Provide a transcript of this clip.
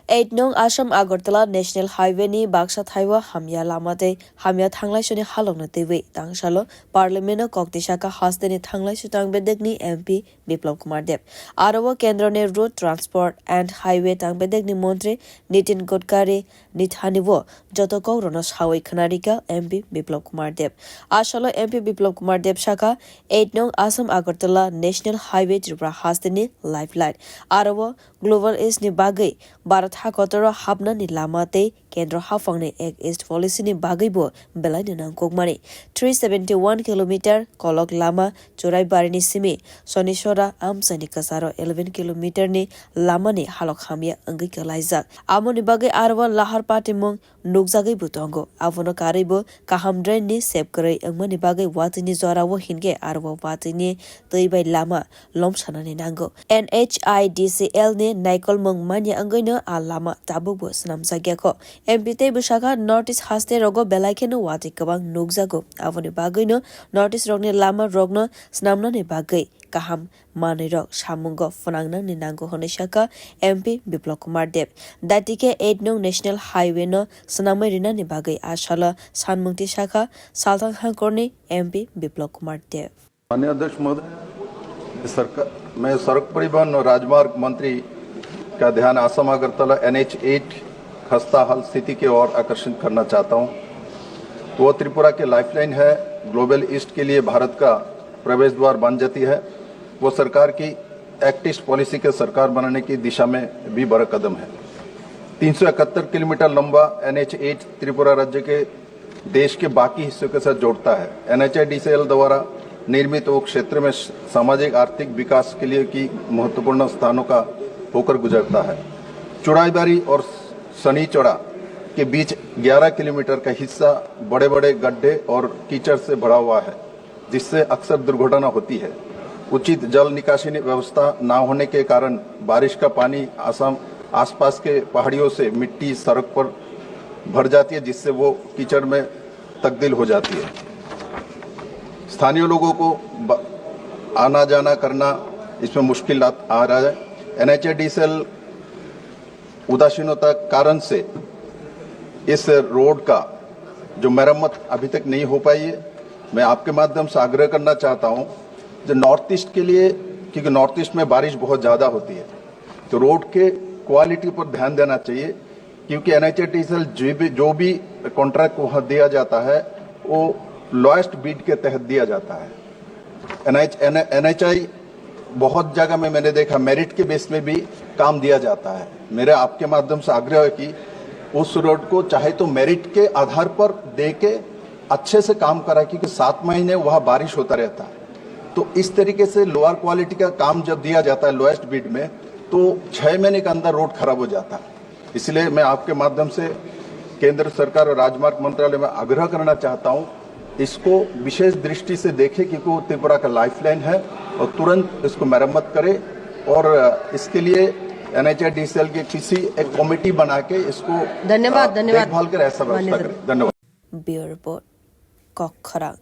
8 nong Assam Agartala National Highway ni Baksa Thaiwa Hamya Lamate Hamya Thanglai Shuni Halongna Tewe Tangshalo Parliament Koktishaka Hasteni Thanglai Sutang Bedegni MP Biplab Kumar Deb Arawa Kendra ne Road Transport and Highway Tang Bedegni Montre Nitin Gadkari Nithaniwo Jotoko Ronos Hawi Khanarika MP Biplab Kumar Deb Ashalo MP Biplab Kumar Deb Shaka 8 nong Assam Agartala National Highway Tripura Hasteni Lifeline Arawa Global East ni Bagai Bharat Hakotoro Habna ni Lamate Kendra Hafang Egg East Policy ni Bagaibo Belani nang Kogmani 371 km Kolok Lama Churai Barini Simi Sonishora Amsani Kasaro 11 km ni Lama ni Halok Hamia Angi Kalaizak Amoni Bagai Arwa Lahar Patimong Nugzagi Butongo Avono Karibo Kahamdren ni Sepkare Angmani Bagai Watini Zorawo Hinge Arwa Watini Teibai Lama Lomshanani Nango NHIDCL ni Naikol Mong Manya Angoino Alama Tabubo Snam Zagiako MPT Bushaka Northeast Haste Rogo Belaikeno Wati Kabang Nugzago Avoni Bagoino Northeast Rogni Lama Rogno Snamna ni Bagai Kaham Mani Rog Shamungo Fonangna ni Nango Honeshaka MP Biplab Kumar Deb Datike 8 nong National Highway no Sanamarina ni Bagai Ashala Sanmungti Shaka Saltan Hankorni MP Biplab Kumar Deb माननीय अध्यक्ष महोदय सरकार मैं सड़क परिवहन और राजमार्ग मंत्री का ध्यान असम अगरतला NH8 खस्ता हाल स्थिति की ओर आकर्षित करना चाहता हूं। वो त्रिपुरा के लाइफलाइन है, ग्लोबल ईस्ट के लिए भारत का प्रवेश द्वार बन जाती है। वो सरकार की एक्ट ईस्ट पॉलिसी के सरकार बनाने की दिशा में भी बड़ा कदम है। 371 किलोमीटर लंबा NH8 त्रिपुरा राज्य के देश के बाकी हिस्सों के साथ जोड़ता है। NHIDCL द्वारा निर्मित वो क्षेत्र में सामाजिक आर्थिक विकास के लिए की महत्वपूर्ण स्थानों का होकर गुजरता है। चौड़ाईबारी और सनीचौड़ा के बीच 11 किलोमीटर का हिस्सा बड़े बड़े गड्ढे और कीचड़ से भरा हुआ है, जिससे अक्सर दुर्घटना होती है। उचित जल निकासी व्यवस्था न होने के कारण बारिश का पानी असम आसपास के पहाड़ियों से मिट्टी सड़क पर भर जाती है, जिससे वो कीचड़ में तब्दील हो जाती है। स्थानीय लोगों को आना जाना करना इसमें मुश्किल आ रहा है। NHIDCL उदासीनता कारण से इस रोड का जो मरम्मत अभी तक नहीं हो पाई है। मैं आपके माध्यम से आग्रह करना चाहता हूं, जो नॉर्थ ईस्ट के लिए, क्योंकि नॉर्थ ईस्ट में बारिश बहुत ज्यादा होती है, तो रोड के क्वालिटी पर ध्यान देना चाहिए, क्योंकि NHIDCL जो भी कॉन्ट्रैक्ट वहां दिया जाता है वो लोएस्ट बिड के तहत दिया जाता है। NHI बहुत जगह में मैंने देखा मेरिट के बेस में भी काम दिया जाता है। मेरा आपके माध्यम से आग्रह है कि उस रोड को चाहे तो मेरिट के आधार पर दे के अच्छे से काम करा, क्योंकि 7 महीने वहां बारिश होता रहता है। तो इस तरीके से लोअर क्वालिटी का काम जब दिया जाता है लोएस्ट बिड में, तो 6 महीने के अंदर रोड खराब हो जाता है। इसलिए मैं आपके माध्यम से केंद्र सरकार और राजमार्ग मंत्रालय में आग्रह करना चाहता हूँ, इसको विशेष दृष्टि से देखें, क्योंकि वो त्रिपुरा का लाइफलाइन है, और तुरंत इसको मरम्मत करे और इसके लिए NHIDCL की किसी एक कमेटी बना के इसको धन्यवाद देखभाल कर ऐसा व्यवस्था करें। धन्यवाद। Bureau report कोखरा।